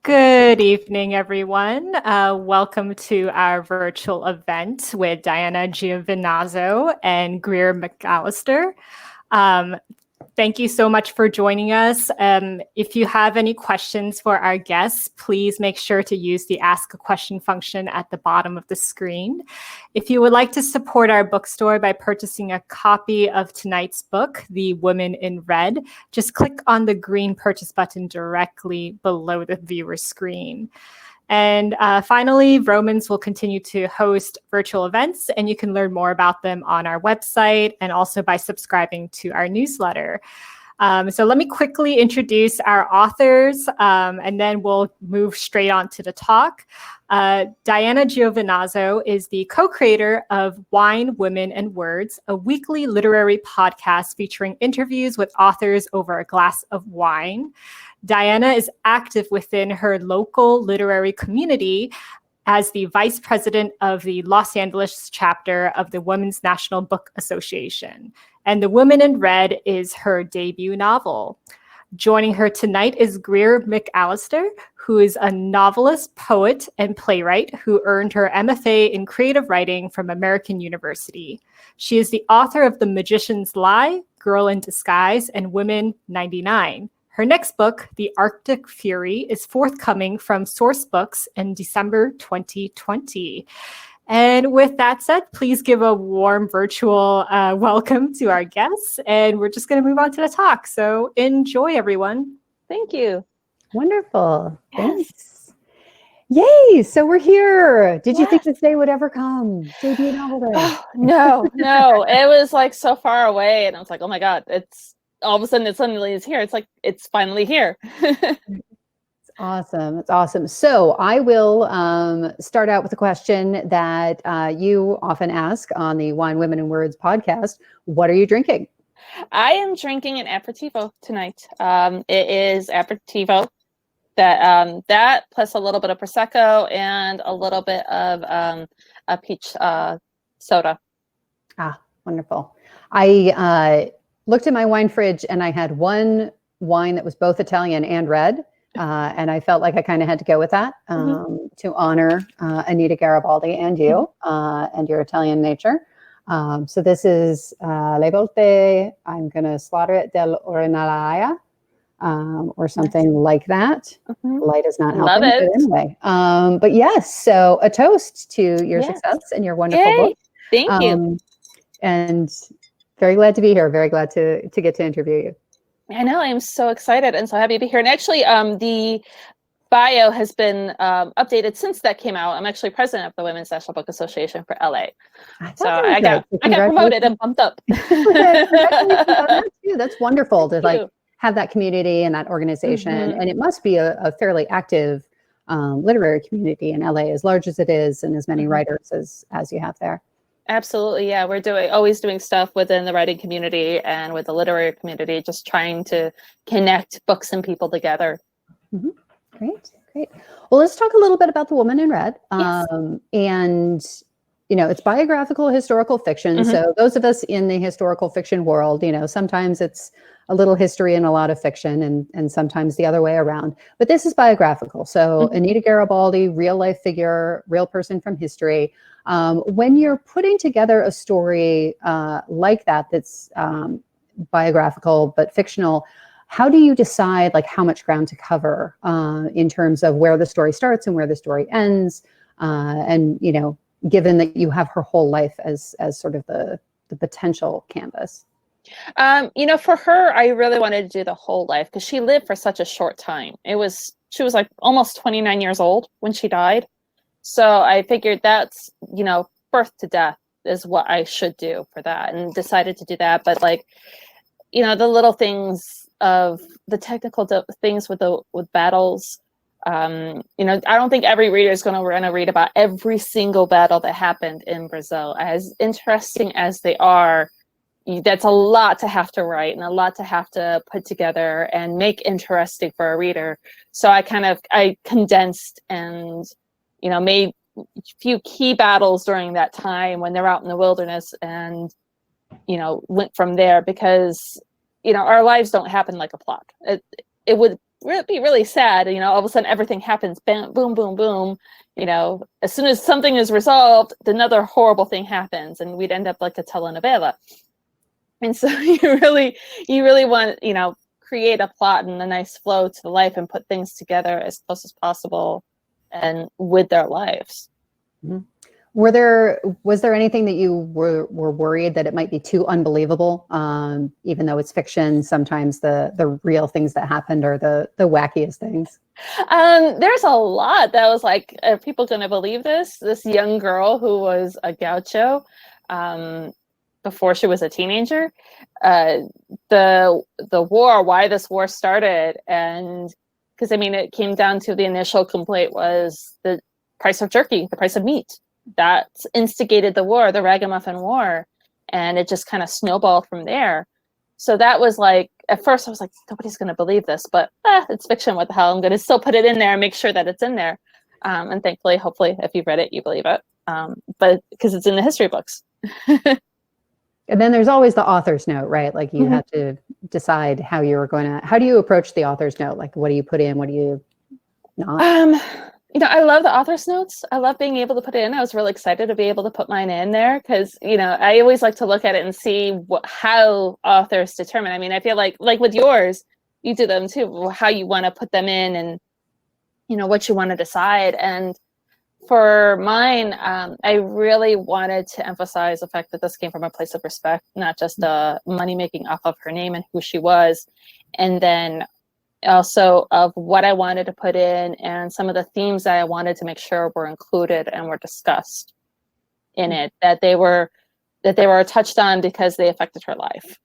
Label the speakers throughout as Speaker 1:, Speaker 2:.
Speaker 1: Good evening, everyone. Welcome to our virtual event with Diana Giovinazzo and Greer MacAllister. Thank you so much for joining us. If you have any questions for our guests, please make sure to use the Ask a Question function at the bottom of the screen. If you would like to support our bookstore by purchasing a copy of tonight's book, The Woman in Red, just click on the green purchase button directly below the viewer screen. And finally, Vromans will continue to host virtual events, and you can learn more about them on our website and also by subscribing to our newsletter. So let me quickly introduce our authors, and then we'll move straight on to the talk. Diana Giovinazzo is the co-creator of Wine, Women, and Words, a weekly literary podcast featuring interviews with authors over a glass of wine. Diana is active within her local literary community as the vice president of the Los Angeles chapter of the Women's National Book Association. And The Woman in Red is her debut novel. Joining her tonight is Greer MacAllister, who is a novelist, poet, and playwright who earned her MFA in creative writing from American University. She is the author of The Magician's Lie, Girl in Disguise, and Women 99. Her next book, The Arctic Fury, is forthcoming from Source Books in December 2020. And with that said, please give a warm virtual welcome to our guests. And we're just going to move on to the talk. So enjoy, everyone.
Speaker 2: Thank you.
Speaker 3: Wonderful. Thanks. Yay. So we're here. Did you think this day would ever come? Debut novel day.
Speaker 2: Oh, no. It was like so far away. And I was like, oh my God, it's all of a sudden it suddenly is here. It's like, it's finally here.
Speaker 3: It's awesome. It's awesome. So I will start out with a question that you often ask on the Wine, Women, and Words podcast. What are you drinking?
Speaker 2: I am drinking an aperitivo tonight. It is aperitivo that plus a little bit of Prosecco and a little bit of a peach soda.
Speaker 3: Ah, wonderful. I looked in my wine fridge and I had one wine that was both Italian and red. And I felt like I kind of had to go with that to honor Anita Garibaldi and you and your Italian nature. So this is Le Volte, I'm going to slaughter it, dell'Orinalaia, or something like that. Light is not helping.
Speaker 2: Love it.
Speaker 3: But anyway, but yes, so a toast to your success and your wonderful book.
Speaker 2: Thank you.
Speaker 3: And very glad to be here. Very glad to get to interview you.
Speaker 2: I know. I'm so excited and so happy to be here. And actually, the bio has been updated since that came out. I'm actually president of the Women's National Book Association for LA. So I got promoted and bumped up.
Speaker 3: That's wonderful to have that community and that organization. And it must be a fairly active literary community in LA, as large as it is, and as many writers as you have there.
Speaker 2: Absolutely. Yeah. We're always doing stuff within the writing community and with the literary community, just trying to connect books and people together.
Speaker 3: Great. Well, let's talk a little bit about The Woman in Red.
Speaker 2: Yes.
Speaker 3: And, it's biographical historical fiction. So those of us in the historical fiction world, sometimes it's a little history and a lot of fiction and sometimes the other way around. But this is biographical. So Anita Garibaldi, real life figure, real person from history. When you're putting together a story like that's biographical but fictional, how do you decide how much ground to cover in terms of where the story starts and where the story ends? And given that you have her whole life as sort of the potential canvas.
Speaker 2: For her, I really wanted to do the whole life because she lived for such a short time. She was like almost 29 years old when she died. So I figured that's, birth to death is what I should do for that, and decided to do that. But the little things of the technical things with battles, I don't think every reader is going to read about every single battle that happened in Brazil. As interesting as they are, that's a lot to have to write and a lot to have to put together and make interesting for a reader. So I condensed and made a few key battles during that time when they're out in the wilderness, and went from there, because our lives don't happen like a plot. It would be really sad. You know, all of a sudden everything happens, bam, boom, boom, boom. You know, as soon as something is resolved, another horrible thing happens, and we'd end up like a telenovela. And so you really want, you know, create a plot and a nice flow to the life and put things together as close as possible and with their lives.
Speaker 3: Mm-hmm. Was there anything that you were worried that it might be too unbelievable? Even though it's fiction, sometimes the real things that happened are the wackiest things.
Speaker 2: There's a lot that was like, are people going to believe this? This young girl who was a gaucho before she was a teenager, the war, why this war started, and because I mean, it came down to the initial complaint was the price of jerky, the price of meat. That instigated the war, the Ragamuffin War, and it just kind of snowballed from there. So that was like, at first I was like, nobody's going to believe this, but it's fiction. What the hell? I'm going to still put it in there and make sure that it's in there. And thankfully, hopefully, if you've read it, you believe it. But because it's in the history books.
Speaker 3: And then there's always the author's note, right? Like you have to decide how do you approach the author's note? Like, what do you put in? What do you not?
Speaker 2: You know, I love the author's notes. I love being able to put it in. I was really excited to be able to put mine in there because, you know, I always like to look at it and see how authors determine. I mean, I feel like with yours, you do them too, how you want to put them in and, you know, what you want to decide. And for mine, I really wanted to emphasize the fact that this came from a place of respect, not just money making off of her name and who she was. And then also of what I wanted to put in and some of the themes that I wanted to make sure were included and were discussed in it, that they were touched on because they affected her life.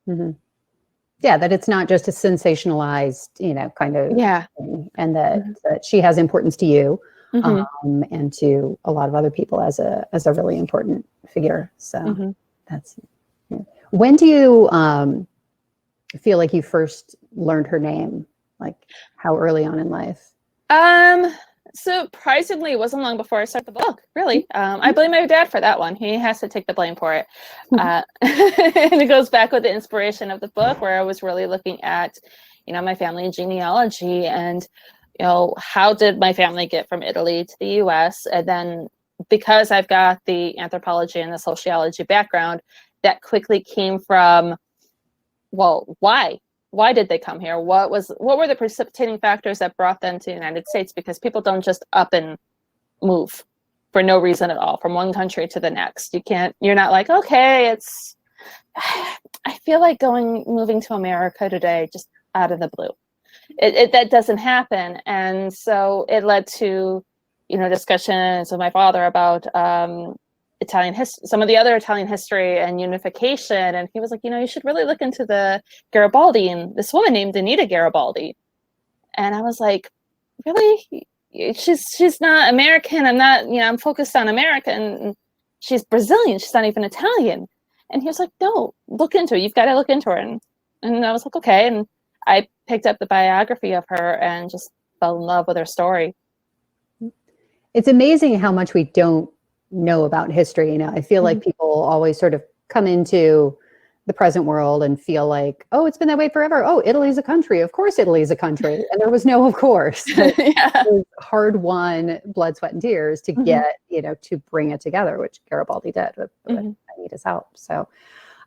Speaker 3: Mm-hmm. Yeah, that it's not just a sensationalized, you know, kind of thing, and that she has importance to you and to a lot of other people as a really important figure. So that's when do you feel like you first learned her name? Like how early on in life?
Speaker 2: Surprisingly, it wasn't long before I started the book, really. I blame my dad for that one. He has to take the blame for it. And it goes back with the inspiration of the book where I was really looking at, you know, my family genealogy and, you know, how did my family get from Italy to the US? And then because I've got the anthropology and the sociology background, that quickly came from, well, why? Why did they come here? What were the precipitating factors that brought them to the United States? Because people don't just up and move for no reason at all from one country to the next. You're not like, okay, I feel like moving to America today, just out of the blue. That doesn't happen. And so it led to, you know, discussions with my father about Italian history, some of the other Italian history and unification. And he was like, you know, you should really look into the Garibaldi and this woman named Anita Garibaldi. And I was like, really? She's not American. I'm not, you know, I'm focused on America and she's Brazilian. She's not even Italian. And he was like, no, look into it. You've got to look into her. And I was like, okay. And I picked up the biography of her and just fell in love with her story.
Speaker 3: It's amazing how much we don't know about history. You know, I feel like people always sort of come into the present world and feel like, oh, it's been that way forever. Oh, Italy's a country. Of course, Italy's a country. And there was no, of course. It was hard-won blood, sweat, and tears to get, you know, to bring it together, which Garibaldi did with Anita's help. So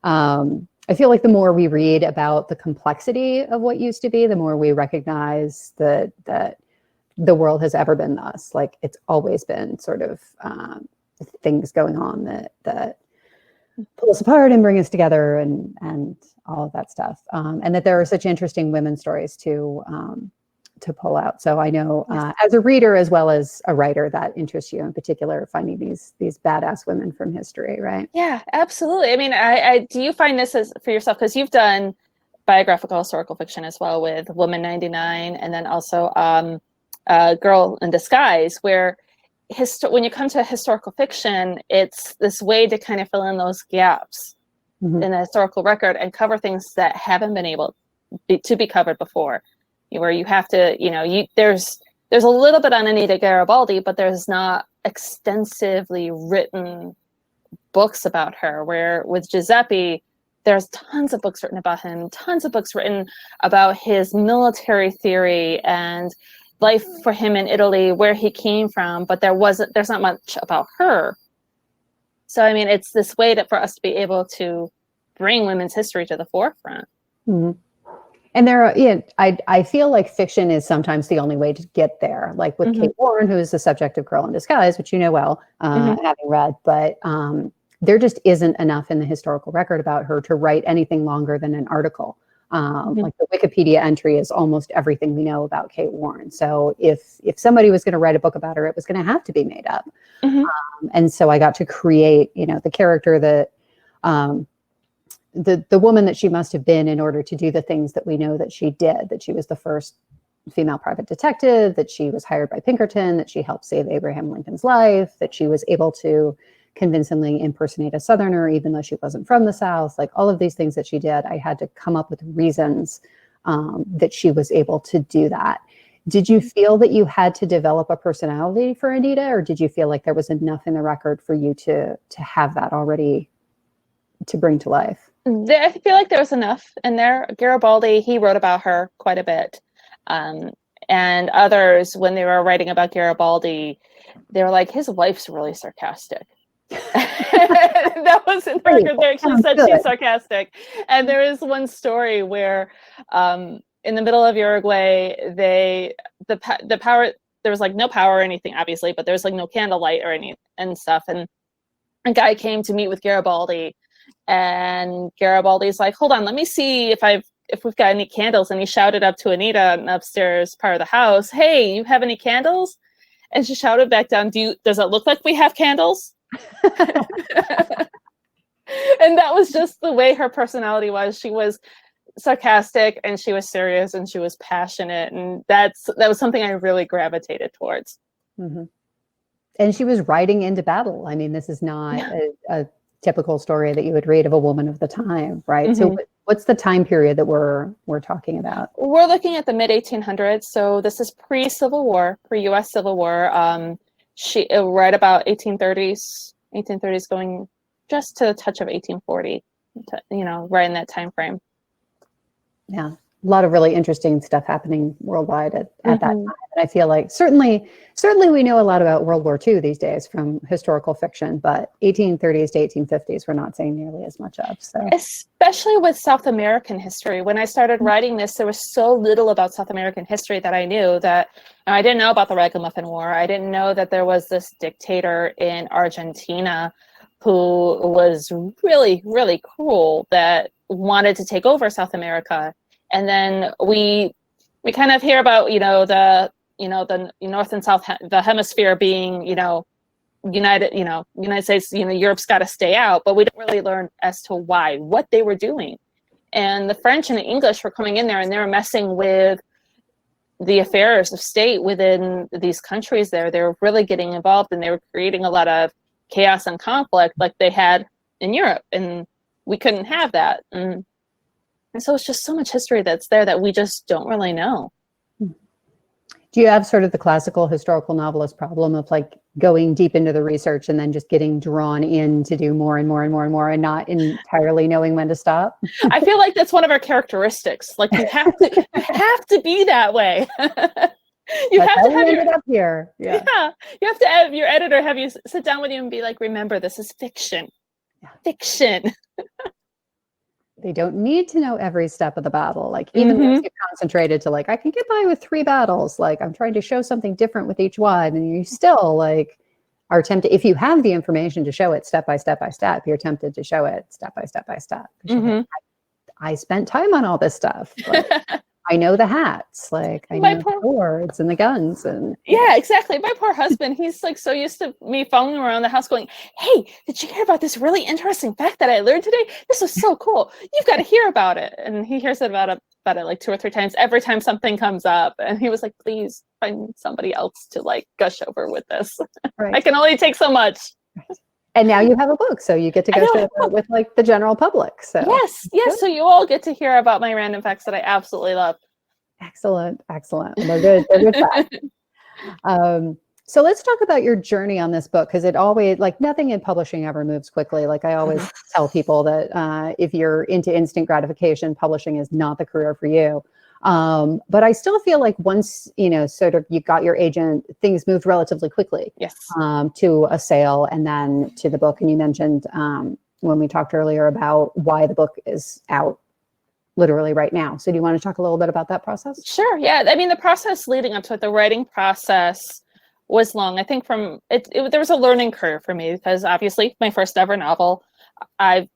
Speaker 3: I feel like the more we read about the complexity of what used to be, the more we recognize that the world has ever been thus. Like it's always been sort of things going on that pull us apart and bring us together and all of that stuff. And that there are such interesting women's stories to pull out. So I know as a reader as well as a writer, that interests you in particular, finding these badass women from history, right?
Speaker 2: Yeah, absolutely. I mean, I do you find this as for yourself, because you've done biographical historical fiction as well with Woman 99 and then also Girl in Disguise, where when you come to historical fiction, it's this way to kind of fill in those gaps in the historical record and cover things that haven't been able to be covered before, where you have to, you know, there's a little bit on Anita Garibaldi, but there's not extensively written books about her, where with Giuseppe, there's tons of books written about him, tons of books written about his military theory and life for him in Italy, where he came from, but there's not much about her. So, I mean, it's this way for us to be able to bring women's history to the forefront.
Speaker 3: Mm-hmm. And there are, I feel like fiction is sometimes the only way to get there. Like with Kate Warren, who is the subject of Girl in Disguise, which you know well, having read, but there just isn't enough in the historical record about her to write anything longer than an article. Like the Wikipedia entry is almost everything we know about Kate Warren. So if somebody was going to write a book about her, it was going to have to be made up. And so I got to create, the character that the woman that she must have been in order to do the things that we know that she did, that she was the first female private detective, that she was hired by Pinkerton, that she helped save Abraham Lincoln's life, that she was able to convincingly impersonate a Southerner, even though she wasn't from the South. Like all of these things that she did, I had to come up with reasons that she was able to do that. Did you feel that you had to develop a personality for Anita, or did you feel like there was enough in the record for you to have that already to bring to life?
Speaker 2: I feel like there was enough in there. Garibaldi, he wrote about her quite a bit. And others, when they were writing about Garibaldi, they were like, his wife's really sarcastic. That was in the record. They actually said she's sarcastic. And there is one story where in the middle of Uruguay, the power, there was like no power or anything, obviously, but there was like no candlelight or any and stuff. And a guy came to meet with Garibaldi, and Garibaldi's like, hold on, let me see if we've got any candles. And he shouted up to Anita in the upstairs part of the house, hey, you have any candles? And she shouted back down, does it look like we have candles? And that was just the way her personality was. She was sarcastic, and she was serious, and she was passionate, and that was something I really gravitated towards.
Speaker 3: And she was riding into battle. I mean, this is not a typical story that you would read of a woman of the time, right? So what's the time period that we're talking about?
Speaker 2: We're looking at the mid-1800s. So this is pre-Civil War, pre-US Civil War. She right about 1830s going just to the touch of 1840, right in that time frame.
Speaker 3: Yeah, a lot of really interesting stuff happening worldwide at that time. And I feel like certainly we know a lot about World War II these days from historical fiction, but 1830s to 1850s we're not saying nearly as much of. So
Speaker 2: especially with South American history. When I started writing this, there was so little about South American history that I knew that I didn't know about the Ragamuffin War. I didn't know that there was this dictator in Argentina who was really, really cruel that wanted to take over South America. And then we kind of hear about, the North and South, the hemisphere being, United States, Europe's got to stay out, but we don't really learn as to what they were doing. And the French and the English were coming in there, and they were messing with the affairs of state within these countries there. They were really getting involved, and they were creating a lot of chaos and conflict like they had in Europe, and we couldn't have that. And so it's just so much history that's there that we just don't really know.
Speaker 3: Do you have sort of the classical historical novelist problem of like going deep into the research and then just getting drawn in to do more and more and more and more and not entirely knowing when to stop?
Speaker 2: I feel like that's one of our characteristics. Like you have to be that way. You have to have
Speaker 3: ended up here. Yeah.
Speaker 2: You have to have your editor have you sit down with you and be like, remember, this is fiction. Yeah. Fiction.
Speaker 3: They don't need to know every step of the battle. Like even if you concentrated to like, I can get by with 3 battles. Like I'm trying to show something different with each one. And you still like are tempted, if you have the information to show it step by step by step, you're tempted to show it step by step by step. Like, I spent time on all this stuff. Like, I know the hats, like I know the swords and the guns and
Speaker 2: yeah, exactly. My poor husband, he's like so used to me following around the house going, hey, did you hear about this really interesting fact that I learned today? This was so cool. You've got to hear about it. And he hears about it like 2 or 3 times every time something comes up. And he was like, please find somebody else to like gush over with this. Right. I can only take so much.
Speaker 3: Right. And now you have a book, so you get to go share it with like the general public. So
Speaker 2: yes. So you all get to hear about my random facts that I absolutely love.
Speaker 3: Excellent. They're good facts. So let's talk about your journey on this book, because it always, like, nothing in publishing ever moves quickly. Like, I always tell people that if you're into instant gratification, publishing is not the career for you. But I still feel like once, sort of you got your agent, things moved relatively quickly.
Speaker 2: Yes.
Speaker 3: To a sale and then to the book. And you mentioned when we talked earlier about why the book is out literally right now. So do you want to talk a little bit about that process?
Speaker 2: Sure. Yeah. I mean, the process leading up to it, the writing process was long. I think there was a learning curve for me because obviously my first ever novel, I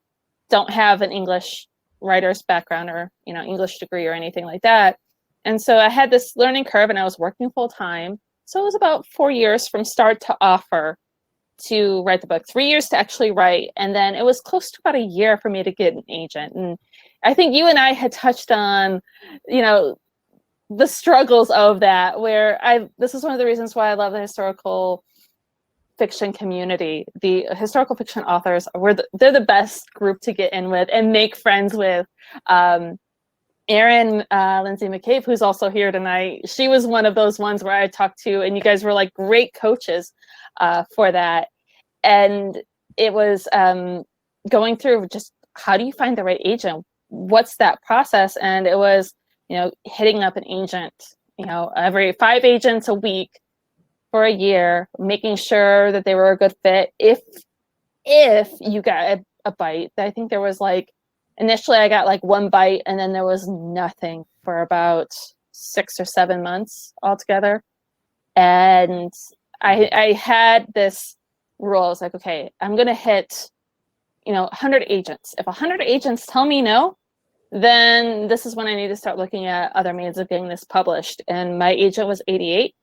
Speaker 2: don't have an English writer's background or, English degree or anything like that. And so I had this learning curve and I was working full time. So it was about 4 years from start to offer to write the book, 3 years to actually write. And then it was close to about a year for me to get an agent. And I think you and I had touched on, the struggles of that, where this is one of the reasons why I love the historical fiction community. The historical fiction authors, they're the best group to get in with and make friends with. Erin Lindsay McCabe, who's also here tonight, she was one of those ones where I talked to, and you guys were like great coaches for that. And it was going through just, how do you find the right agent? What's that process? And it was, hitting up an agent, every 5 agents a week for a year, making sure that they were a good fit. If you got a bite, I think there was initially I got 1 bite, and then there was nothing for about 6 or 7 months altogether. And I had this rule. I was like, okay, I'm going to hit, 100 agents. If 100 agents tell me no, then this is when I need to start looking at other means of getting this published. And my agent was 88.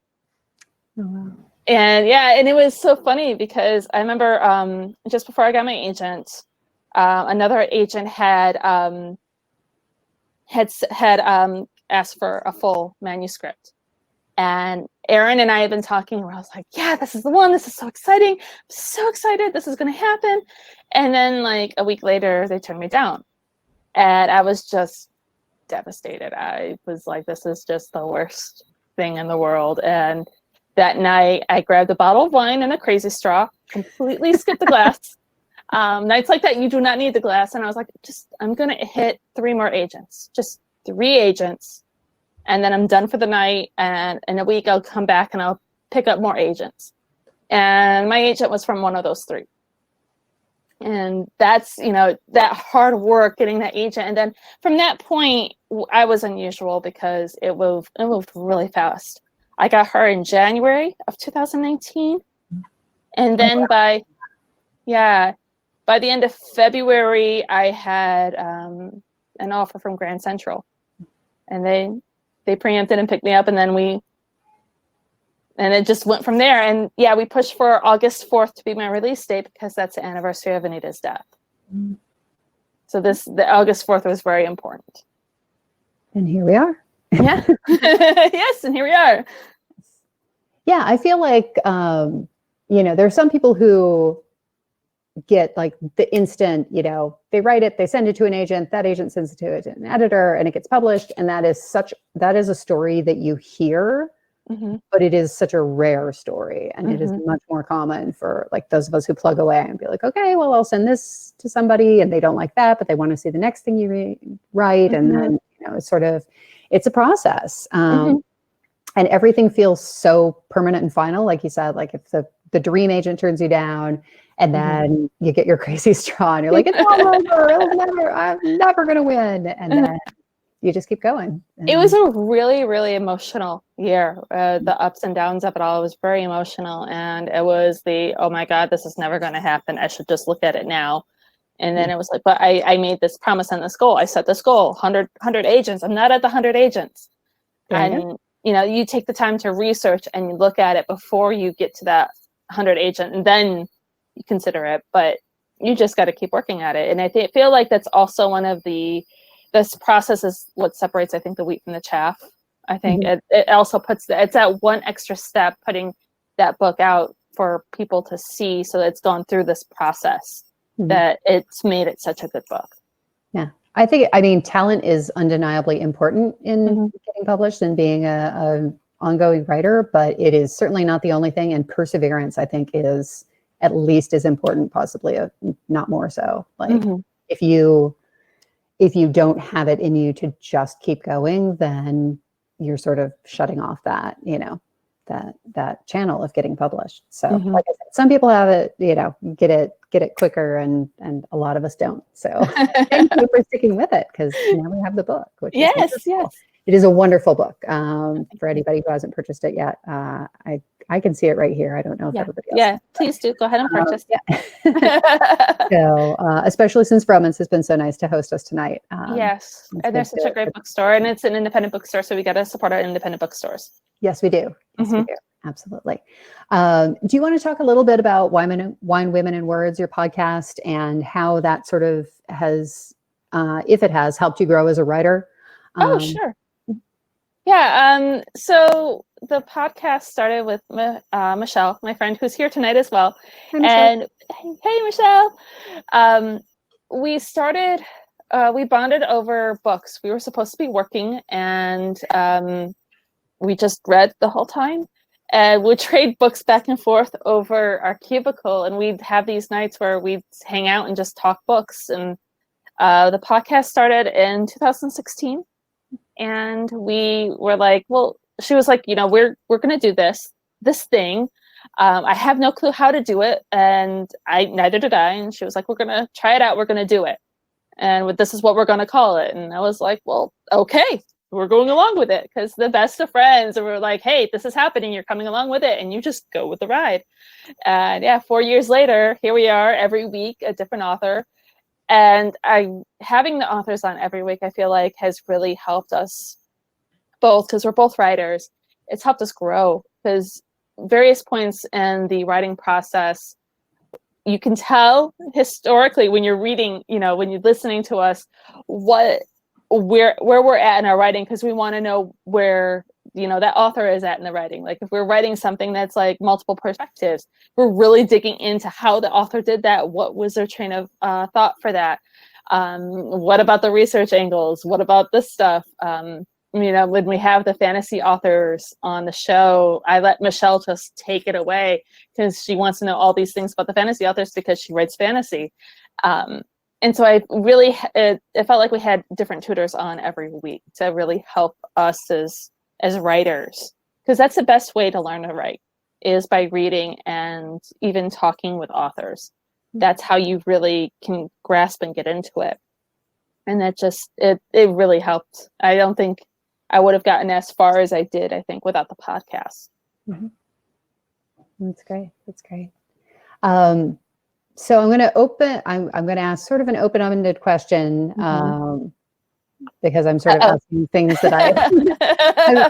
Speaker 3: Oh, wow.
Speaker 2: And yeah, and it was so funny because I remember just before I got my agent, another agent had asked for a full manuscript. And Erin and I have been talking where I was like, yeah, this is the one. This is so exciting. I'm so excited. This is going to happen. And then a week later, they turned me down. And I was just devastated. I was like, this is just the worst thing in the world. And that night, I grabbed a bottle of wine and a crazy straw, completely skipped the glass. Nights like that, you do not need the glass. And I was like, I'm going to hit 3 more agents, just 3 agents. And then I'm done for the night. And in a week, I'll come back and I'll pick up more agents. And my agent was from one of those 3. And that's, that hard work getting that agent. And then from that point, I was unusual because it moved really fast. I got her in January of 2019. And then by the end of February, I had an offer from Grand Central. And they preempted and picked me up, and then it just went from there. And yeah, we pushed for August 4th to be my release date because that's the anniversary of Anita's death. Mm-hmm. So the August 4th was very important.
Speaker 3: And here we are.
Speaker 2: Yeah. Yes, and here we are.
Speaker 3: Yeah, I feel like, there's some people who get the instant, they write it, they send it to an agent, that agent sends it to an editor, and it gets published. And that is a story that you hear, mm-hmm. but it is such a rare story. And mm-hmm. it is much more common for those of us who plug away and be like, okay, well, I'll send this to somebody and they don't like that, but they want to see the next thing you write. Mm-hmm. And then, it's a process. Mm-hmm. And everything feels so permanent and final. Like you said, if the dream agent turns you down, and then mm-hmm. you get your crazy straw and you're like, it's all over. I'm never going to win. And then you just keep going.
Speaker 2: It was a really, really emotional year. The ups and downs of it all was very emotional. And it was oh my God, this is never going to happen. I should just look at it now. And then it was but I made this promise and this goal. I set this goal, 100 agents. I'm not at the 100 agents. And, you take the time to research and you look at it before you get to that 100 agent, and then you consider it, but you just got to keep working at it. And I feel like that's also one of this process is what separates, I think, the wheat from the chaff. I think mm-hmm. it also it's that one extra step, putting that book out for people to see, so that it's gone through this process, mm-hmm. that it's made it such a good book.
Speaker 3: Yeah. I mean, talent is undeniably important in mm-hmm. getting published and being a ongoing writer, but it is certainly not the only thing. And perseverance, I think, is at least as important, possibly not more so. Like if you don't have it in you to just keep going, then you're sort of shutting off that, that channel of getting published. So like I said, some people have it, get it quicker, and a lot of us don't. So thank you for sticking with it, because now we have the book, which is wonderful. It is a wonderful book. For anybody who hasn't purchased it yet, I can see it right here. I don't know if everybody else.
Speaker 2: Yeah, please do go ahead and purchase.
Speaker 3: So, especially since Vroman's has been so nice to host us tonight.
Speaker 2: Yes, and they're such a great bookstore, and it's an independent bookstore, so we got to support our independent bookstores.
Speaker 3: Yes, we do. Yes, we do. Absolutely. Do you want to talk a little bit about Wine, Women, and Words, your podcast, and how that sort of has, if it has, helped you grow as a writer?
Speaker 2: Sure. Yeah. So the podcast started with Michelle, my friend, who's here tonight as well. Hey, Michelle. We started. We bonded over books. We were supposed to be working, and we just read the whole time. And we'd trade books back and forth over our cubicle, and we'd have these nights where we'd hang out and just talk books. And the podcast started in 2016, and we were like, well, she was like, we're going to do this thing. I have no clue how to do it, and neither did I. And she was like, we're going to try it out. We're going to do it, and this is what we're going to call it. And I was like, well, okay. We're going along with it, because the best of friends, and we're like, hey, this is happening. You're coming along with it, and you just go with the ride. And 4 years later, here we are every week, a different author. And having the authors on every week, I feel like has really helped us both, because we're both writers. It's helped us grow, because various points in the writing process, you can tell historically when you're reading, when you're listening to us, where we're at in our writing, because we want to know where that author is at in the writing. Like if we're writing something that's like multiple perspectives, we're really digging into how the author did that. What was their train of thought for that? What about the research angles? What about this stuff? When we have the fantasy authors on the show, I let Michelle just take it away, because she wants to know all these things about the fantasy authors, because she writes fantasy. And so it felt like we had different tutors on every week to really help us as writers, because that's the best way to learn to write, is by reading and even talking with authors. That's how you really can grasp and get into it. And that it really helped. I don't think I would have gotten as far as I did, I think, without the podcast.
Speaker 3: That's great. That's great. So I'm going to ask sort of an open-ended question, because I'm sort of asking things that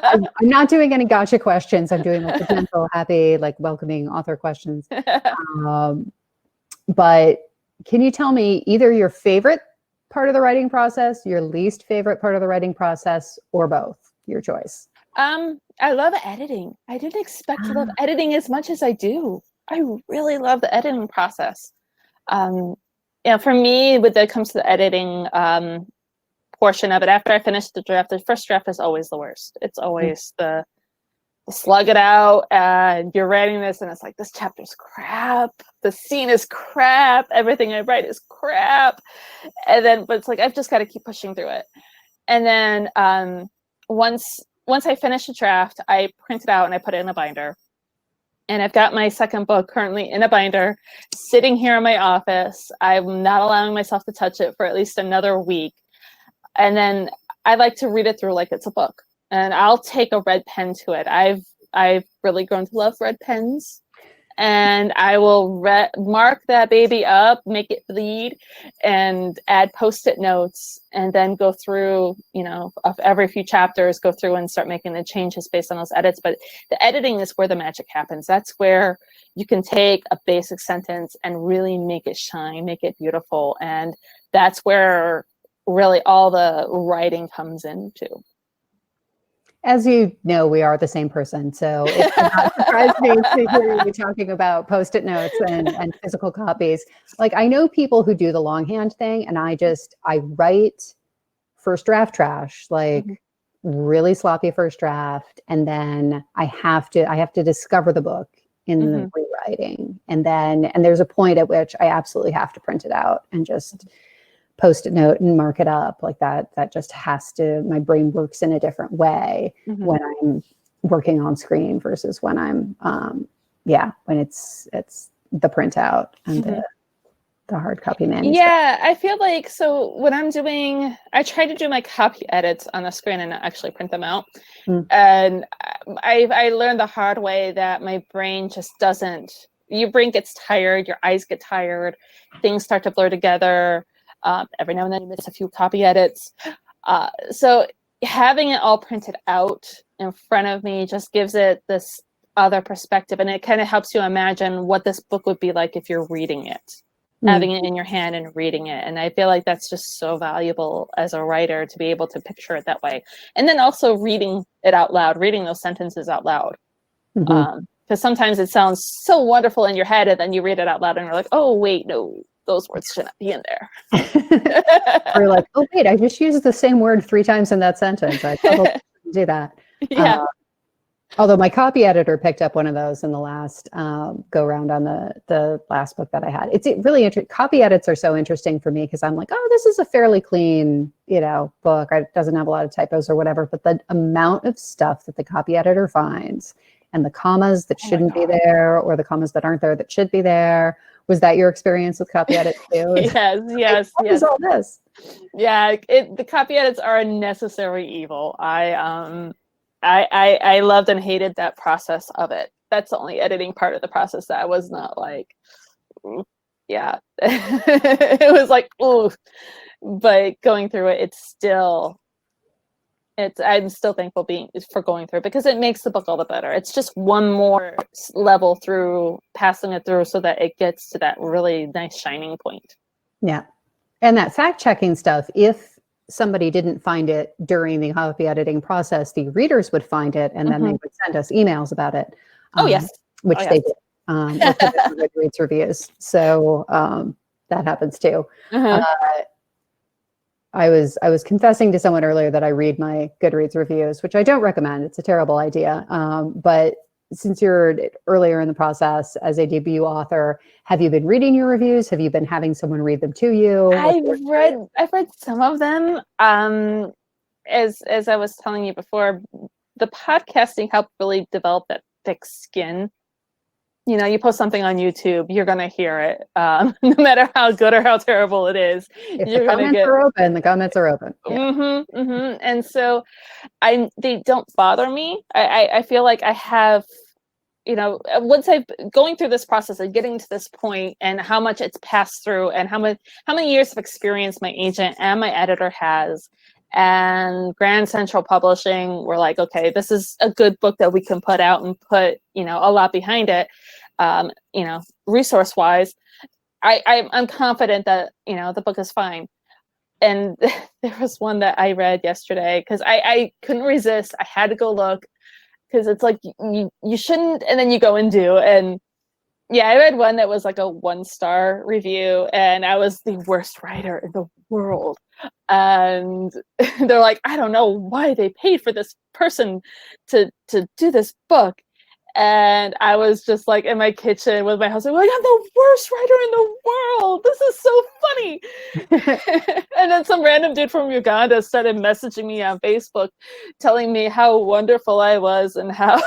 Speaker 3: I'm not doing any gotcha questions. I'm doing like the gentle, happy, like welcoming author questions. But can you tell me either your favorite part of the writing process, your least favorite part of the writing process, or both? Your choice.
Speaker 2: I love editing. I didn't expect to love editing as much as I do. I really love the editing process. For me, when it comes to the editing portion of it, after I finish the draft, the first draft is always the worst. It's always the slug it out, and you're writing this, and it's like, this chapter's crap. The scene is crap. Everything I write is crap. But it's like, I've just got to keep pushing through it. And then once I finish a draft, I print it out and I put it in a binder. And I've got my second book currently in a binder, sitting here in my office. I'm not allowing myself to touch it for at least another week. And then I like to read it through like it's a book. And I'll take a red pen to it. I've really grown to love red pens. And I will mark that baby up, make it bleed, and add Post-it notes, and then go through, of every few chapters, go through and start making the changes based on those edits. But the editing is where the magic happens. That's where you can take a basic sentence and really make it shine, make it beautiful. And that's where really all the writing comes into.
Speaker 3: As you know, we are the same person, so it's not surprising to hear you talking about Post-it notes and physical copies. Like, I know people who do the longhand thing, and I write first draft trash. Like, really sloppy first draft, and then I have to discover the book in the rewriting, and there's a point at which I absolutely have to print it out and just post-it note and mark it up like that. That just has to, my brain works in a different way when I'm working on screen versus when I'm when it's the printout and the hard copy manuscript.
Speaker 2: Yeah, I feel like, so when I try to do my copy edits on the screen and not actually print them out. And I learned the hard way that my brain just doesn't, your brain gets tired, your eyes get tired, things start to blur together. Every now and then you miss a few copy edits. So having it all printed out in front of me just gives it this other perspective, and it kind of helps you imagine what this book would be like if you're reading it. Having it in your hand and reading it. And I feel like that's just so valuable as a writer to be able to picture it that way. And then also reading it out loud, reading those sentences out loud. Because sometimes it sounds so wonderful in your head, and then you read it out loud and you're like, oh, wait, no, those words should not be in there.
Speaker 3: Or like, oh, wait, I just used the same word 3 times in that sentence. I probably shouldn't do that.
Speaker 2: Yeah.
Speaker 3: Although my copy editor picked up one of those in the last go round on the last book that I had. It's really interesting. Copy edits are so interesting for me because I'm like, oh, this is a fairly clean, book. It doesn't have a lot of typos or whatever. But the amount of stuff that the copy editor finds, and the commas that shouldn't be there, or the commas that aren't there that should be there. Was that your experience with copy edits too?
Speaker 2: Yes.
Speaker 3: What is all this?
Speaker 2: Yeah, the copy edits are a necessary evil. I loved and hated that process of it. That's the only editing part of the process that I was not like, yeah. It was like, ooh. But going through it, I'm still thankful for going through it, because it makes the book all the better. It's just one more level through passing it through so that it gets to that really nice shining point.
Speaker 3: Yeah. And that fact checking stuff, if somebody didn't find it during the copy editing process, the readers would find it, and then they would send us emails about it. Which they did. Goodreads reviews. So that happens too. I was confessing to someone earlier that I read my Goodreads reviews, which I don't recommend. It's a terrible idea. But since you're earlier in the process as a debut author, have you been reading your reviews? Have you been having someone read them to you?
Speaker 2: I've read some of them. As I was telling you before, the podcasting helped really develop that thick skin. You post something on YouTube, you're gonna hear it, no matter how good or how terrible it is.
Speaker 3: If the comments are open, the comments are open. Yeah.
Speaker 2: And so they don't bother me. I feel like I have, once I've going through this process and getting to this point, and how much it's passed through, and how many years of experience my agent and my editor has, and Grand Central Publishing were like, okay, this is a good book that we can put out and put, a lot behind it, resource wise. I'm confident that, the book is fine. And there was one that I read yesterday because I couldn't resist. I had to go look, because it's like, you shouldn't, and then you go and do. And yeah, I read one that was like a 1-star review, and I was the worst writer in the world. And they're like, I don't know why they paid for this person to do this book. And I was just like in my kitchen with my husband, like, I'm the worst writer in the world. This is so funny. And then some random dude from Uganda started messaging me on Facebook, telling me how wonderful I was and how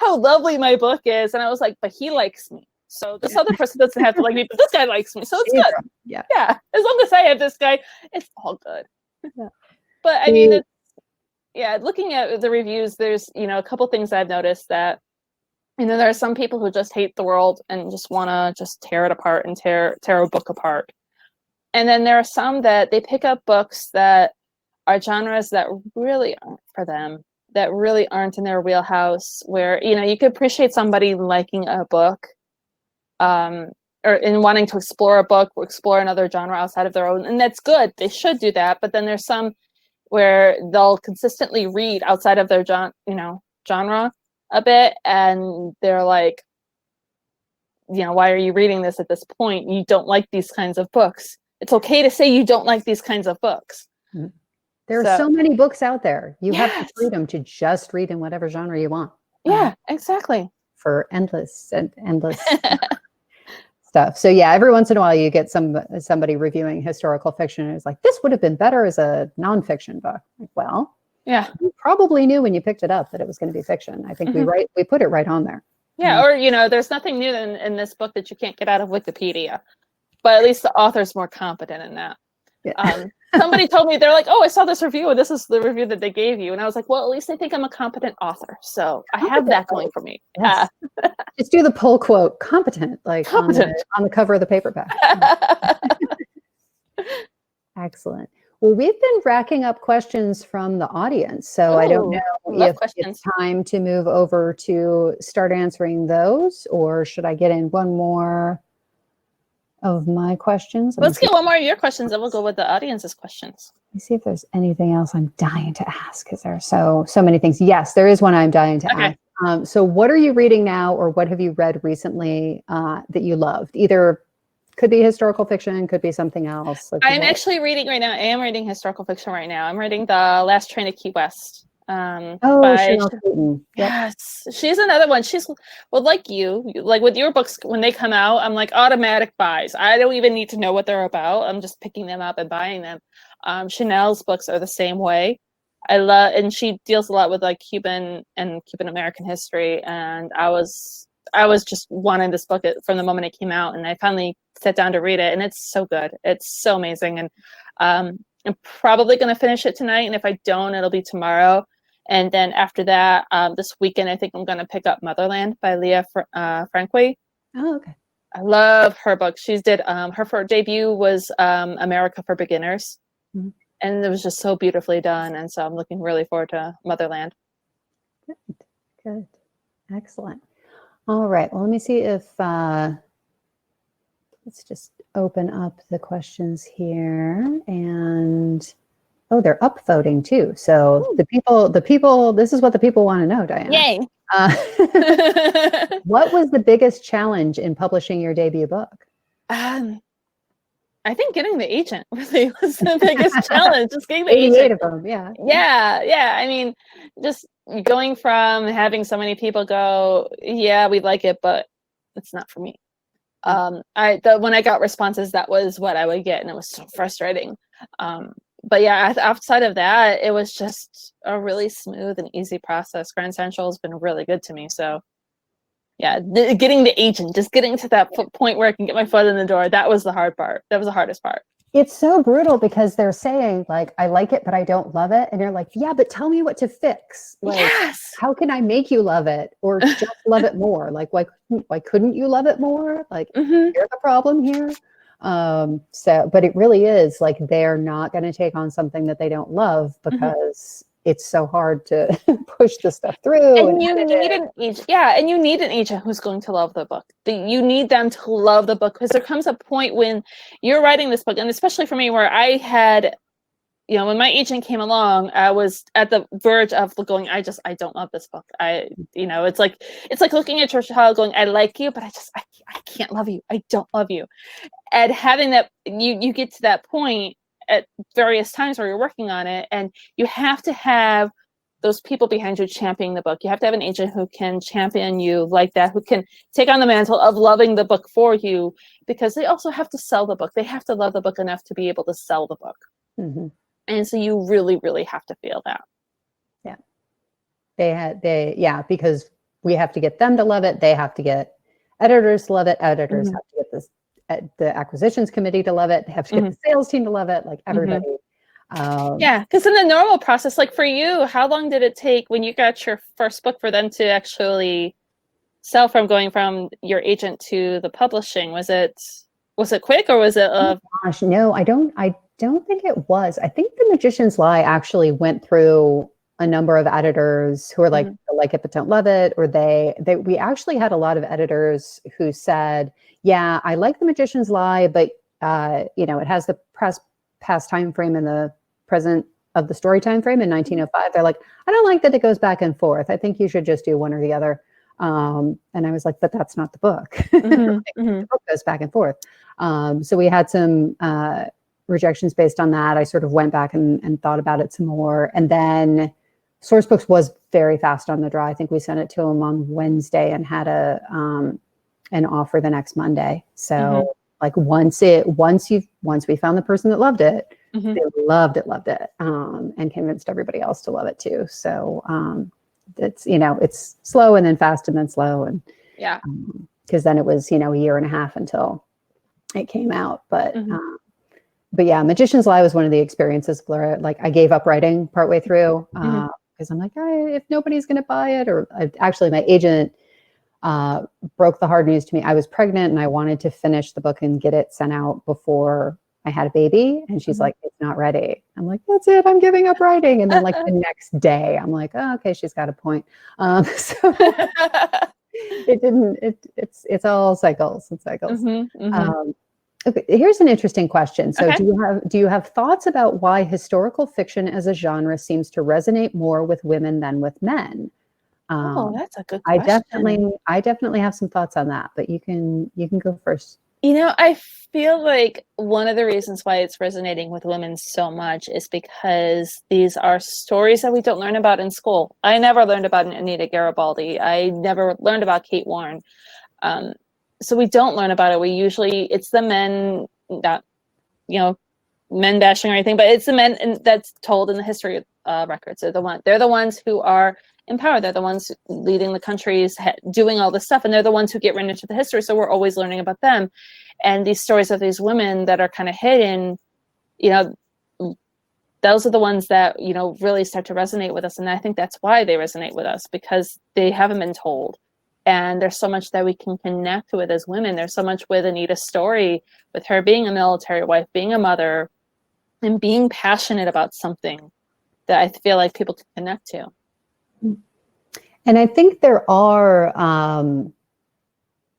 Speaker 2: lovely my book is. And I was like, but he likes me. So this other person doesn't have to like me, but this guy likes me. So it's good.
Speaker 3: Yeah.
Speaker 2: As long as I have this guy, it's all good. Yeah. But I mean, looking at the reviews, there's, a couple things I've noticed that, there are some people who just hate the world and just want to just tear it apart and tear a book apart. And then there are some that they pick up books that are genres that really aren't for them, that really aren't in their wheelhouse, where, you could appreciate somebody liking a book, or in wanting to explore a book or explore another genre outside of their own. And that's good. They should do that. But then there's some where they'll consistently read outside of their genre a bit, and they're like, why are you reading this at this point? You don't like these kinds of books. It's okay to say you don't like these kinds of books.
Speaker 3: There are so many books out there. You have the freedom to just read in whatever genre you want.
Speaker 2: Yeah, exactly.
Speaker 3: For endless stuff. So yeah, every once in a while you get somebody reviewing historical fiction and it's like, this would have been better as a nonfiction book. Like, well,
Speaker 2: yeah,
Speaker 3: you probably knew when you picked it up that it was going to be fiction. I think we put it right on there.
Speaker 2: Yeah, or there's nothing new in this book that you can't get out of Wikipedia, but at least the author's more competent in that.
Speaker 3: Yeah.
Speaker 2: Somebody told me, they're like, oh, I saw this review and this is the review that they gave you, and I was like, well, at least they think I'm a competent author, so I have that going for me.
Speaker 3: Yes. Just do the pull quote, competent, like competent. On the cover of the paperback. Excellent. Well, we've been racking up questions from the audience, so I don't know if it's time to move over to start answering those, or should I get in one more of my questions?
Speaker 2: Let's get one more of your questions, and we'll go with the audience's questions.
Speaker 3: Let me see if there's anything else I'm dying to ask, because there are so many things. Yes, there is one I'm dying to ask. So what are you reading now, or what have you read recently that you loved? Either could be historical fiction, could be something else.
Speaker 2: I'm actually reading right now. I am reading historical fiction right now. I'm reading The Last Train to Key West. Yes, she's another one. She's like you, like with your books, when they come out, I'm like automatic buys. I don't even need to know what they're about. I'm just picking them up and buying them. Chanel's books are the same way. And she deals a lot with like Cuban and Cuban American history. And I was just wanting this book from the moment it came out, and I finally sat down to read it, and it's so good. It's so amazing. And I'm probably going to finish it tonight, and if I don't, it'll be tomorrow. And then after that, this weekend, I think I'm going to pick up Motherland by Leah Franqui.
Speaker 3: Oh, okay.
Speaker 2: I love her book. She did her debut was America for Beginners, and it was just so beautifully done. And so I'm looking really forward to Motherland.
Speaker 3: Good. Excellent. All right. Well, let me see if let's just open up the questions here, and they're upvoting too. So the people, this is what the people want to know, Diana.
Speaker 2: Yay.
Speaker 3: What was the biggest challenge in publishing your debut book?
Speaker 2: I think getting the agent really was the biggest challenge. Just getting the
Speaker 3: 88
Speaker 2: agent.
Speaker 3: of them, yeah.
Speaker 2: Yeah. I mean, just going from having so many people go, yeah, we like it, but it's not for me. When I got responses, that was what I would get, and it was so frustrating. But yeah, outside of that, it was just a really smooth and easy process. Grand Central has been really good to me. So yeah, getting the agent, just getting to that point where I can get my foot in the door, that was the hard part. That was the hardest part.
Speaker 3: It's so brutal because they're saying like, I like it, but I don't love it. And you're like, yeah, but tell me what to fix. Like,
Speaker 2: yes.
Speaker 3: How can I make you love it or just love it more? Like, why couldn't you love it more? Like, here's the problem here. But it really is like, they're not going to take on something that they don't love because it's so hard to push the stuff through.
Speaker 2: And you need an agent. Yeah. And you need an agent who's going to love the book. You need them to love the book, because there comes a point when you're writing this book, and especially for me, where I had, when my agent came along, I was at the verge of going, I don't love this book. It's like looking at your child going, I like you, but I can't love you. I don't love you. And having that, you get to that point at various times where you're working on it, and you have to have those people behind you championing the book. You have to have an agent who can champion you like that, who can take on the mantle of loving the book for you, because they also have to sell the book. They have to love the book enough to be able to sell the book. And so you really, really have to feel that.
Speaker 3: Yeah. Because we have to get them to love it. They have to get editors to love it. Editors have to get the acquisitions committee to love it. They have to get the sales team to love it. Like everybody.
Speaker 2: Because in the normal process, like for you, how long did it take when you got your first book for them to actually sell, from going from your agent to the publishing? Was it quick, or was it?
Speaker 3: Gosh, no, I don't think it was. I think The Magician's Lie actually went through a number of editors who were like, like it but don't love it, or we actually had a lot of editors who said, yeah, I like The Magician's Lie, but it has the past time frame and the present of the story time frame in 1905. They're like, I don't like that it goes back and forth. I think you should just do one or the other. And I was like, but that's not the book. The book goes back and forth. So we had some rejections based on that. I sort of went back and thought about it some more. And then Sourcebooks was very fast on the draw. I think we sent it to them on Wednesday and had an offer the next Monday. So like once we found the person that loved it, they loved it, and convinced everybody else to love it too. So it's, it's slow and then fast and then slow. And because then it was, a year and a half until it came out. But yeah, Magician's Lie was one of the experiences where like I gave up writing partway through because I'm like, if nobody's going to buy it, or actually my agent broke the hard news to me. I was pregnant and I wanted to finish the book and get it sent out before I had a baby. And she's like, it's not ready. I'm like, that's it. I'm giving up writing. And then like the next day, I'm like, oh, okay, she's got a point. So it's all cycles and cycles. Okay, here's an interesting question. So do you have thoughts about why historical fiction as a genre seems to resonate more with women than with men?
Speaker 2: That's a good question.
Speaker 3: I definitely have some thoughts on that, but you can go first.
Speaker 2: I feel like one of the reasons why it's resonating with women so much is because these are stories that we don't learn about in school. I never learned about Anita Garibaldi. I never learned about Kate Warren. So we don't learn about it. It's the men that, men bashing or anything, but it's the men that's told in the history records. They're the ones who are in power. They're the ones leading the countries, doing all this stuff, and they're the ones who get written into the history. So we're always learning about them. And these stories of these women that are kind of hidden, those are the ones that really start to resonate with us. And I think that's why they resonate with us, because they haven't been told. And there's so much that we can connect with as women. There's so much with Anita's story, with her being a military wife, being a mother, and being passionate about something that I feel like people can connect to.
Speaker 3: And I think there are,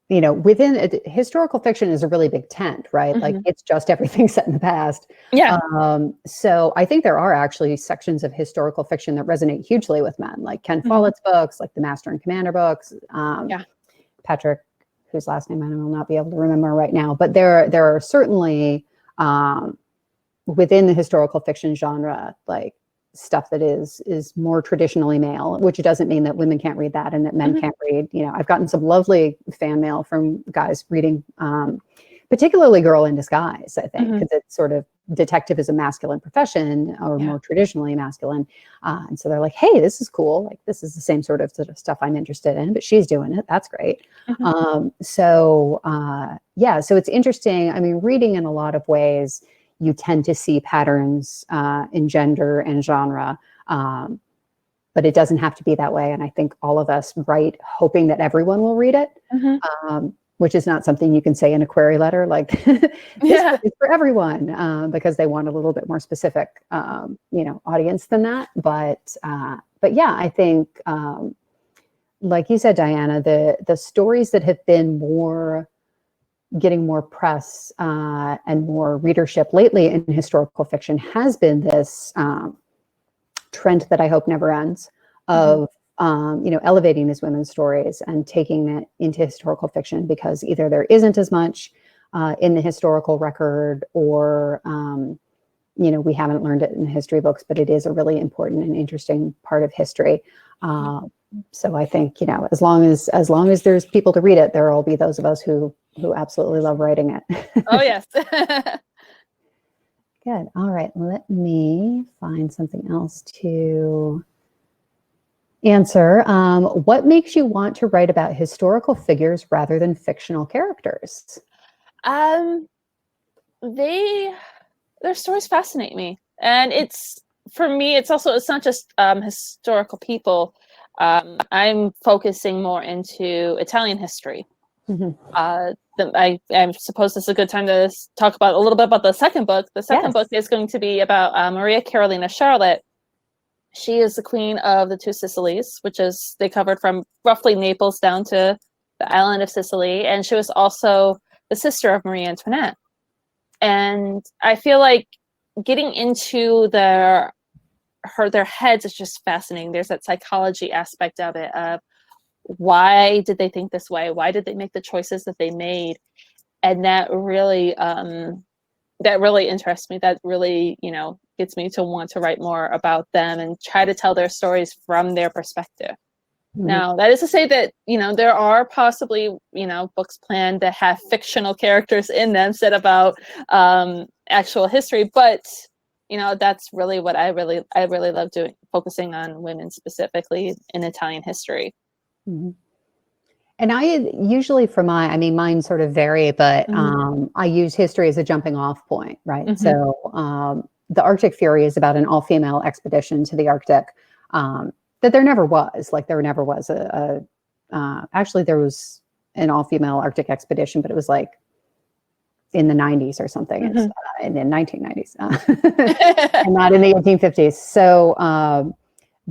Speaker 3: within historical fiction is a really big tent, right? Like it's just everything set in the past.
Speaker 2: Yeah.
Speaker 3: So I think there are actually sections of historical fiction that resonate hugely with men, like Ken Follett's books, like the Master and Commander books. Patrick, whose last name I will not be able to remember right now, but there are certainly within the historical fiction genre, like stuff that is more traditionally male, which doesn't mean that women can't read that and that men can't read. I've gotten some lovely fan mail from guys reading, particularly Girl in Disguise, I think, because it's sort of detective is a masculine profession, or more traditionally masculine. And so they're like, hey, this is cool. Like, this is the same sort of stuff I'm interested in, but she's doing it. That's great. So it's interesting. I mean, reading in a lot of ways, you tend to see patterns in gender and genre, but it doesn't have to be that way. And I think all of us write hoping that everyone will read it, which is not something you can say in a query letter, like this book is for everyone, because they want a little bit more specific, audience than that. But yeah, I think, like you said, Diana, the stories that have been getting more press and more readership lately in historical fiction has been this trend that I hope never ends of elevating these women's stories and taking it into historical fiction, because either there isn't as much in the historical record, or we haven't learned it in the history books, but it is a really important and interesting part of history. So I think, as long as there's people to read it, there will be those of us who absolutely love writing it.
Speaker 2: Oh, yes.
Speaker 3: Good. All right. Let me find something else to answer. What makes you want to write about historical figures rather than fictional characters?
Speaker 2: Their stories fascinate me. And for me, it's not just historical people. I'm focusing more into Italian history. I suppose this is a good time to talk about a little bit about the second book. The second book is going to be about Maria Carolina Charlotte. She is the queen of the Two Sicilies, which is, they covered from roughly Naples down to the island of Sicily. And she was also the sister of Marie Antoinette. And I feel like getting into their heads is just fascinating. There's that psychology aspect of it, of why did they think this way? Why did they make the choices that they made? And that really that really interests me. That really, gets me to want to write more about them and try to tell their stories from their perspective.
Speaker 3: Mhm.
Speaker 2: Now, that is to say that, there are possibly, books planned that have fictional characters in them set about actual history. But, that's really what I really love doing, focusing on women specifically in Italian history.
Speaker 3: Mhm. And I usually mine sort of vary, but I use history as a jumping off point, right?
Speaker 2: Mhm.
Speaker 3: So the Arctic Fury is about an all-female expedition to the Arctic that there never was. Like there never was actually there was an all-female Arctic expedition, but it was like in the 90s or something. It's in the 1990s and not in the 1850s. So,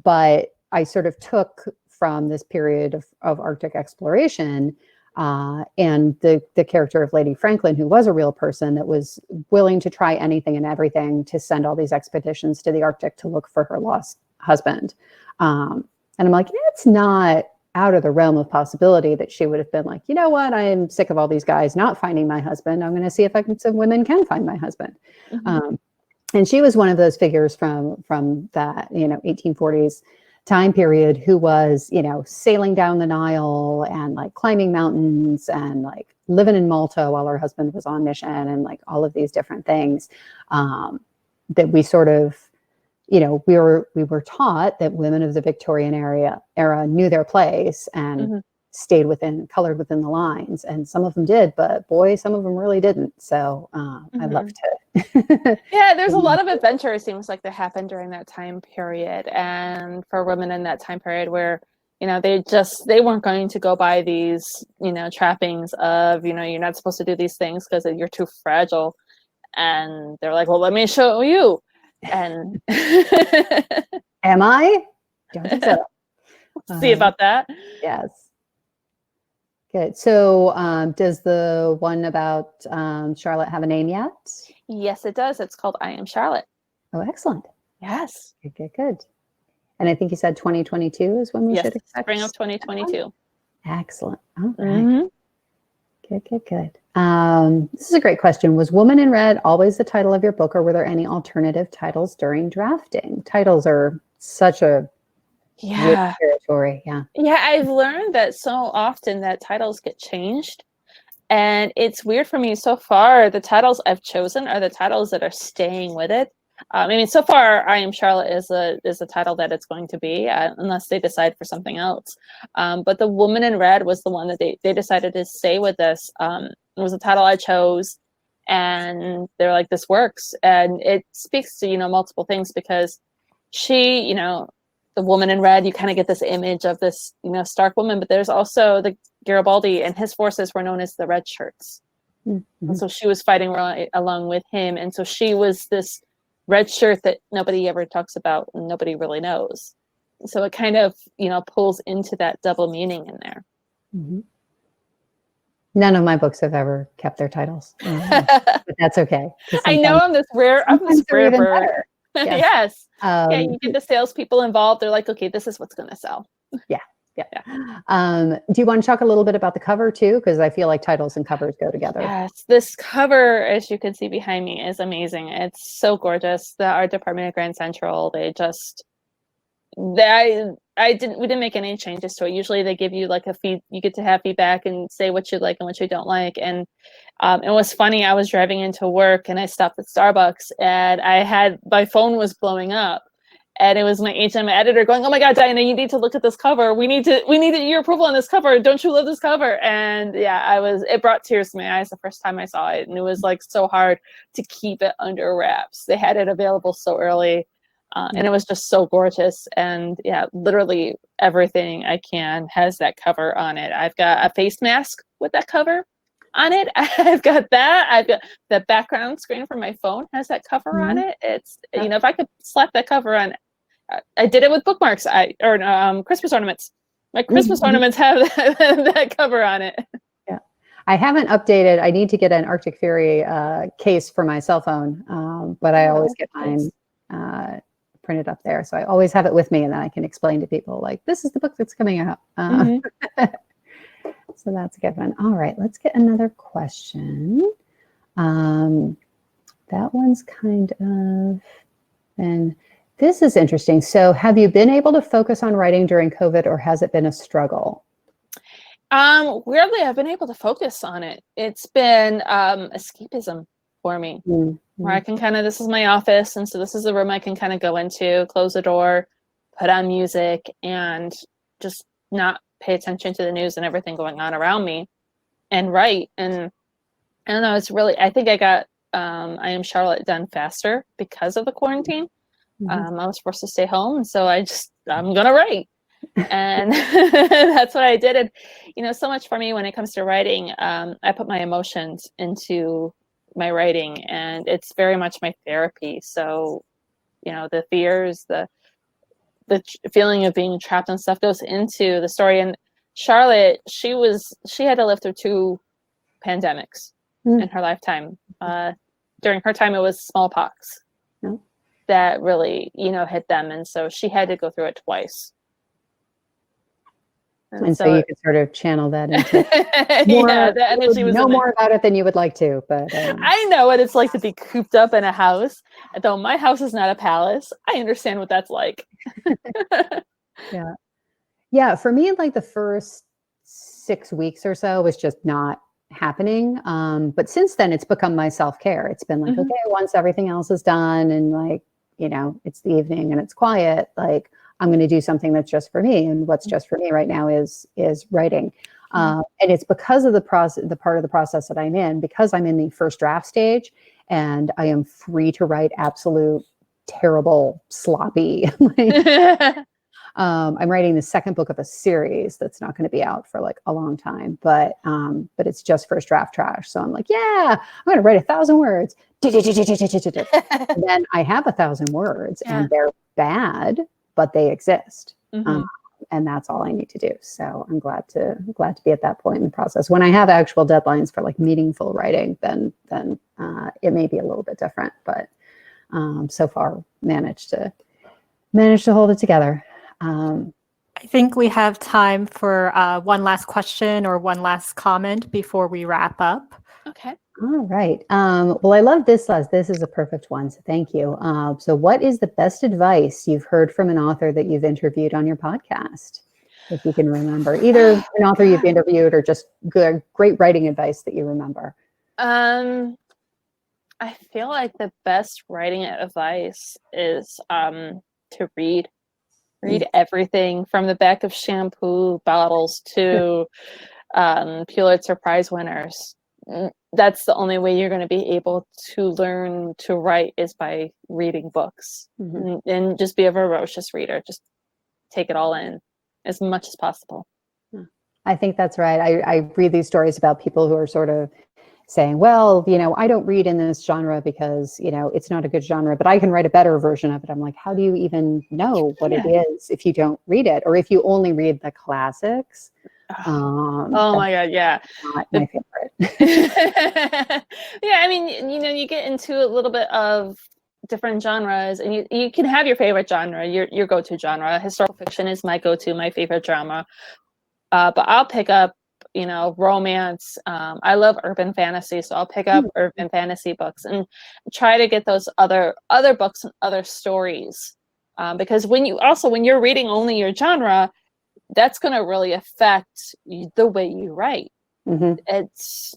Speaker 3: but I sort of took from this period of Arctic exploration and the character of Lady Franklin, who was a real person that was willing to try anything and everything to send all these expeditions to the Arctic to look for her lost husband. And I'm like, it's not out of the realm of possibility that she would have been like, you know what, I'm sick of all these guys not finding my husband. I'm going to see if some women can find my husband. And she was one of those figures from that, 1840s time period who was, sailing down the Nile and like climbing mountains and like living in Malta while her husband was on mission and like all of these different things that we sort of, we were taught that women of the Victorian era knew their place and stayed colored within the lines. And some of them did, but boy, some of them really didn't. So I love to.
Speaker 2: Yeah, there's a lot of adventure, it seems like, that happened during that time period. And for women in that time period where, they weren't going to go by these, trappings of, you're not supposed to do these things because you're too fragile. And they're like, well, let me show you. And
Speaker 3: am I? Don't think so.
Speaker 2: See about that.
Speaker 3: Yes. Good. So does the one about Charlotte have a name yet?
Speaker 2: Yes, it does. It's called I Am Charlotte.
Speaker 3: Oh, excellent.
Speaker 2: Yes.
Speaker 3: Good. And I think you said 2022 is when we should expect.
Speaker 2: Spring of 2022.
Speaker 3: Excellent. All right. Good. This is a great question. Was Woman in Red always the title of your book, or were there any alternative titles during drafting? Titles are such a rich territory.
Speaker 2: Yeah, I've learned that so often that titles get changed. And it's weird for me. So far, the titles I've chosen are the titles that are staying with it. So far, I Am Charlotte is a title that it's going to be, unless they decide for something else. But the Woman in Red was the one that they decided to stay with this. It was a title I chose, and they're like, this works. And it speaks to, multiple things, because she, the Woman in Red, you kind of get this image of this, stark woman, but there's also the Garibaldi, and his forces were known as the Red Shirts. And so she was fighting along with him. And so she was this red shirt that nobody ever talks about and nobody really knows. So it kind of, pulls into that double meaning in there.
Speaker 3: None of my books have ever kept their titles, but that's okay.
Speaker 2: I know I'm this rare bird. Yes. You get the salespeople involved. They're like, okay, this is what's going to sell.
Speaker 3: Yeah. Do you want to talk a little bit about the cover too? Because I feel like titles and covers go together.
Speaker 2: Yes, this cover, as you can see behind me, is amazing. It's so gorgeous. The art department at Grand Central, we didn't make any changes to it. Usually they give you like you get to have feedback and say what you like and what you don't like. And it was funny. I was driving into work and I stopped at Starbucks and my phone was blowing up. And it was my agent, my editor, going, "Oh my God, Diana, you need to look at this cover. We need your approval on this cover. Don't you love this cover?" And it brought tears to my eyes the first time I saw it. And it was like so hard to keep it under wraps. They had it available so early. And it was just so gorgeous. And literally everything I can has that cover on it. I've got a face mask with that cover on it. I've got that. I've got the background screen for my phone has that cover on it. It's, if I could slap that cover on, I did it with bookmarks or Christmas ornaments. My Christmas ornaments have that cover on it.
Speaker 3: Yeah. I haven't updated. I need to get an Arctic Fury case for my cell phone, but I always get mine printed up there. So I always have it with me, and then I can explain to people like, this is the book that's coming out. So that's a good one. All right, let's get another question. that one's kind of, and this is interesting. So have you been able to focus on writing during COVID, or has it been a struggle?
Speaker 2: Weirdly, I've been able to focus on it. It's been escapism for me, where I can kind of, this is my office, and so this is the room I can kind of go into, close the door, put on music, and just not pay attention to the news and everything going on around me, and write. And I don't know, it's really, I think I got I Am Charlotte done faster because of the quarantine. I was forced to stay home, and so I'm gonna write. And that's what I did. And so much for me when it comes to writing, I put my emotions into my writing, and it's very much my therapy. So the fears, the feeling of being trapped and stuff goes into the story. And Charlotte, she had to live through 2 pandemics in her lifetime. During her time, it was smallpox that really hit them, and so she had to go through it twice.
Speaker 3: And so you could sort of channel that into more,
Speaker 2: the energy was
Speaker 3: more about it than you would like to, but
Speaker 2: I know what it's like to be cooped up in a house. Though my house is not a palace, I understand what that's like.
Speaker 3: Yeah. For me, like the first 6 weeks or so was just not happening. But since then, it's become my self-care. It's been like, okay, once everything else is done, and like it's the evening and it's quiet, like I'm going to do something that's just for me. And what's just for me right now is writing. And it's because of the part of the process that I'm in, because I'm in the first draft stage, and I am free to write absolute terrible, sloppy. I'm writing the second book of a series that's not going to be out for like a long time, but it's just first draft trash. So I'm like, yeah, I'm going to write 1,000 words. And then I have 1,000 words, and they're bad, but they exist. And that's all I need to do. So I'm glad to be at that point in the process. When I have actual deadlines for like meaningful writing, then it may be a little bit different, but so far managed to hold it together.
Speaker 1: I think we have time for one last question or one last comment before we wrap up.
Speaker 2: Okay.
Speaker 3: All right. Well, I love this, Les. This is a perfect one. So thank you. So what is the best advice you've heard from an author that you've interviewed on your podcast? If you can remember, either an author you've interviewed or just great writing advice that you remember.
Speaker 2: I feel like the best writing advice is to read everything from the back of shampoo bottles to Pulitzer Prize winners. That's the only way you're going to be able to learn to write, is by reading books. And just be a voracious reader. Just take it all in as much as possible.
Speaker 3: I think that's right. I read these stories about people who are sort of saying, well, I don't read in this genre because, it's not a good genre, but I can write a better version of it. I'm like, how do you even know what it is if you don't read it? Or if you only read the classics?
Speaker 2: Oh my God, yeah.
Speaker 3: Not my favorite.
Speaker 2: Yeah, I mean, you get into a little bit of different genres, and you can have your favorite genre, your go-to genre. Historical fiction is my go-to, my favorite genre. But I'll pick up, romance. I love urban fantasy, so I'll pick up urban fantasy books and try to get those other books and other stories. Because when you're reading only your genre, that's going to really affect the way you write. It's,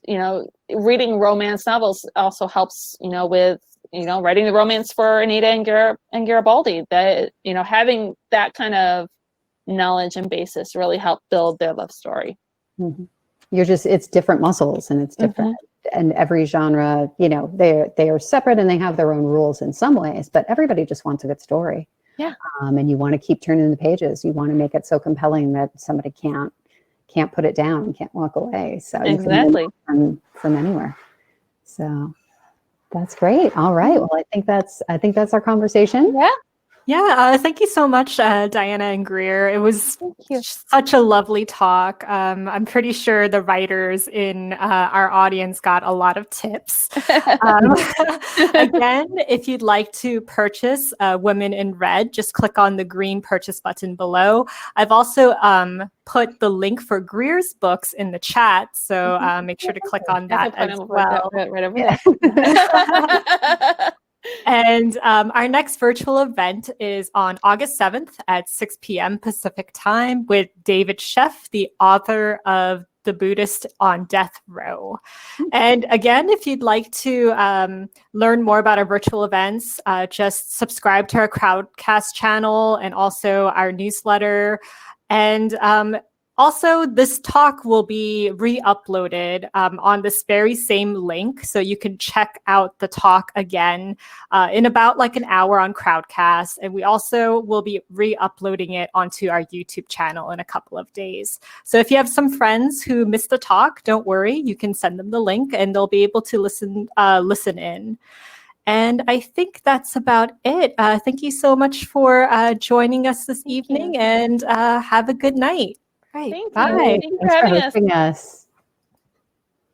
Speaker 2: reading romance novels also helps, with, writing the romance for Anita and Garibaldi. That, having that kind of knowledge and basis really helped build their love story.
Speaker 3: It's different muscles, and it's different. And every genre, they are separate, and they have their own rules in some ways, but everybody just wants a good story.
Speaker 2: Yeah.
Speaker 3: And you want to keep turning the pages. You want to make it so compelling that somebody can't put it down, can't walk away. So
Speaker 2: exactly,
Speaker 3: you can from anywhere. So that's great. All right. Well, I think that's our conversation.
Speaker 2: Yeah.
Speaker 1: Thank you so much, Diana and Greer. It was
Speaker 2: Thank you.
Speaker 1: such a lovely talk. I'm pretty sure the writers in our audience got a lot of tips. Again, if you'd like to purchase Women in Red, just click on the green purchase button below. I've also put the link for Greer's books in the chat, so make sure to click on that as well.
Speaker 2: Right over there.
Speaker 1: And our next virtual event is on August 7th at 6 p.m. Pacific time with David Sheff, the author of The Buddhist on Death Row. And again, if you'd like to learn more about our virtual events, just subscribe to our Crowdcast channel and also our newsletter. And also, this talk will be re-uploaded on this very same link, so you can check out the talk again in about like an hour on Crowdcast. And we also will be re-uploading it onto our YouTube channel in a couple of days. So if you have some friends who missed the talk, don't worry, you can send them the link and they'll be able to listen in. And I think that's about it. Thank you so much for joining us this evening, and have a good night. Right.
Speaker 2: Thank
Speaker 1: Bye.
Speaker 2: you. Thank you for having us.